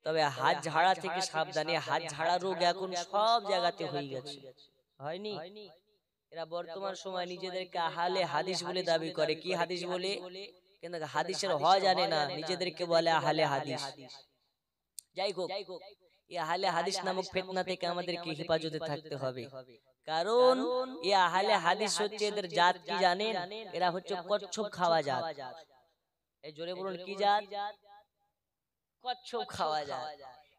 তবে হাত ঝাড়া থেকে সাবধানে, হাত ঝাড়া রোগ এখন সব জায়গাতে হয়ে গেছে, হয়নি? এরা বর্তমান সময় নিজেদেরকে আহলে হাদিস বলে দাবি করে। কি হাদিস বলে? কিন্তু হাদিসের হওয়া জানে না, নিজেদেরকে বলে আহলে হাদিস। যাই হোক, এই আহলে হাদিস নামক ফিতনা থেকে আমাদেরকে হেফাজতে থাকতে হবে। কারণ এই আহলে হাদিস হচ্ছে, এদের জাত কি জানেন? এরা হচ্ছে কচ্ছপ খাওয়া জাত। এই জোরে বলুন, কি জাত? কচ্ছপ খাওয়া জাত।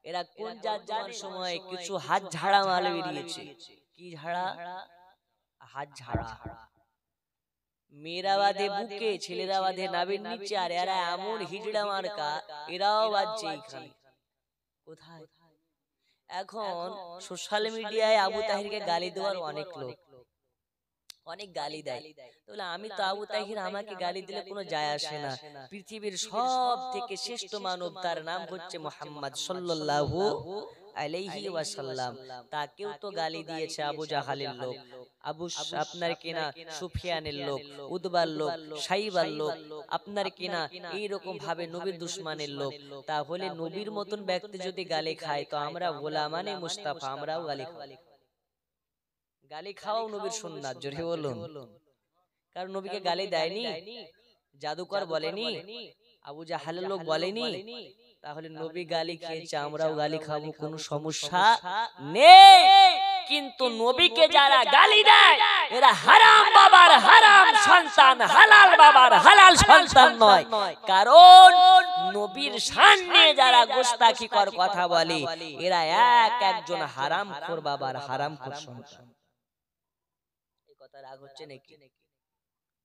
এরা কোন জাত জানেন? সময় কিছু হাত ঝাড়া মাল বেরিয়েছে। কি ঝাড়া? হাত ঝাড়া। মেয়েরা বাঁধে বুকে, ছেলেরা বাঁধে নাভির নিচে, আর এরা এমন হিজড়া মার্কা, এরাও বাজছে এইখানে। কোথায়? এখন সোশ্যাল মিডিয়ায় আবু তাহিরকে গালি দেওয়ার অনেক লোক, অনেক গালি দেয়। তাহলে আমি তো আবু তাহির, আমাকে গালি দিলে কোনো যায় আসে না। পৃথিবীর সব থেকে শ্রেষ্ঠ মানব, তার নাম হচ্ছে মুহাম্মদ সাল্লাল্লাহু আলাইহি ওয়াসাল্লাম। তাকেও তো গালি দিয়েছে আবু জাহালের লোক, আপনার কিনা সুফিয়ানের লোক, উদবার লোক, সাইবার লোক, আপনার কিনা এইরকম ভাবে নবীর দুশমনের লোক। তাহলে নবীর মতন ব্যক্তি যদি গালি খায়, তো আমরা গোলামানে মুস্তাফা, আমরাও গালি খাই। গালি খাওয়াও নবীর সুন্নাত, জোরে বলুন। কারণ নবীকে গালি দেয়নি, জাদুকর বলেনি, আবু জাহালের লোক বলেনি। তাহলে নবী গালি খেয়েছে, আমরাও গালি খাবো, কোনো সমস্যা নেই। কিন্তু নবীকে যারা গালি দেয়, এরা হারাম বাবার হারাম সন্তান, হালাল বাবার হালাল সন্তান নয়। কারণ নবীর শান নিয়ে যারা গোস্তাখিকর কথা বলে, এরা একজন হারামখোর বাবার হারামখোর সন্তান। রাগ হচ্ছে নাকি?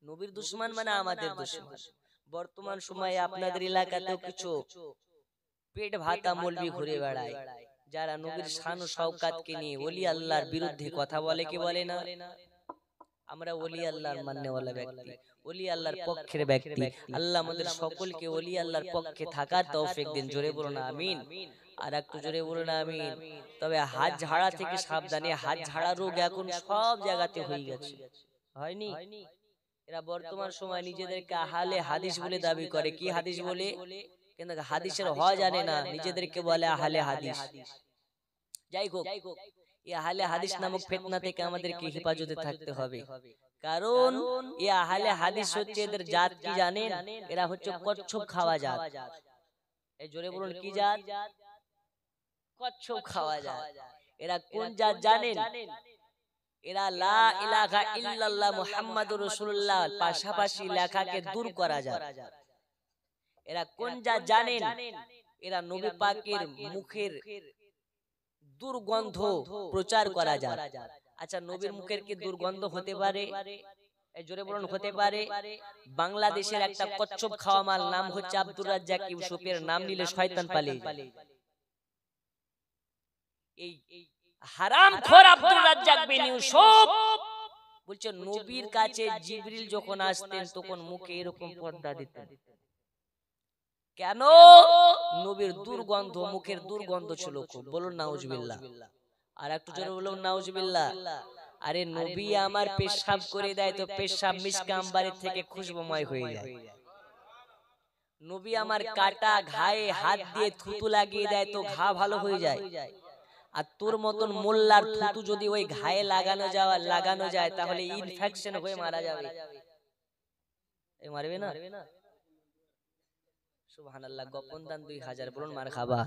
নবীর দুশমন মানে আমাদের দুশমন। বর্তমান সময়ে আপনাদের এলাকাতেও কিছু পেট ভাতা মৌলবি ঘুরে বেড়ায়, যারা নবীর শান ও শওকাতকে নিয়ে ওলি আল্লাহর বিরুদ্ধে কথা বলে। কি বলে না? আমরা ওলি আল্লাহর মাননেওয়ালা ব্যক্তি, ওলি আল্লাহর পক্ষের ব্যক্তি। আল্লাহ আমাদের সকলকে ওলি আল্লাহর পক্ষে থাকার তৌফিক দিন। জোরে বলুন আমিন। আর একটু জোরে বলুন আমিন। তবে হাত ঝাড়া থেকে সাবধানে, হাত ঝাড়া রোগ এখন সব জায়গাতে হয়ে গেছে, হয়নি? এরা বর্তমান সময় নিজেদেরকে আহলে হাদিস বলে দাবি করে। কি হাদিস বলে? কিন্তু হাদিসের হওয়া জানে না, নিজেদেরকে বলে আহলে হাদিস। যাই হোক, এই আহলে হাদিস নামক ফিতনা থেকে আমাদেরকে হেফাজতে থাকতে হবে। কারণ এই আহলে হাদিস হচ্ছে, এদের জাত কি জানেন? এরা হচ্ছে কচ্ছপ খাওয়া জাত। এই জোরে বলুন, কি জাত? কচ্ছপ খাওয়া জাত। এরা কোন জাত জানেন? এরা লা ইলাহা ইল্লাল্লাহ মুহাম্মাদুর রাসূলুল্লাহ পাশাপাশি লেখাকে দূর করা যায়। এরা কোন জাত জানেন? এরা নবী পাকের মুখের দুর্গন্ধ প্রচার করা যায়। আচ্ছা, নবীর মুখের কি দুর্গন্ধ হতে পারে? এই জোরে বলুন, হতে পারে। বাংলাদেশের একটা কচ্ছপ খাওয়া মাল, নাম হচ্ছে আব্দুর রাজ্জাক ইউসুফের, নাম নিলে শয়তান পালিয়ে যায়। এই হারামখোর আব্দুর রাজ্জাক বিন ইউসুফ বলছে, নবীর কাছে জিবরিল যখন আসতেন, তখন মুখে এরকম পর্দা দিতেন। কেন? নবীর দুর্গন্ধ, মুখের দুর্গন্ধ ছিল খুব। বলুন নাউজুবিল্লাহ। আর একটু জোরে বলুন নাউজুবিল্লাহ। আরে নবী আমার পেশাব করে দেয়, তো পেশাব মিশকে আম্বারের থেকে খুশবুময় হয়ে যায়। নবী আমার কাটা ঘায়ে হাত দিয়ে থুতু লাগিয়ে দেয়, তো ঘা ভালো হয়ে যায়। আর তোর মতন মোল্লার থুতু যদি ওই ঘায়ে লাগানো যায়, তাহলে ইনফেকশন হয়ে মারা যাবে। মারবে না? সুবহানাল্লাহ। গোপন দান 2000। বলুন মারহাবা।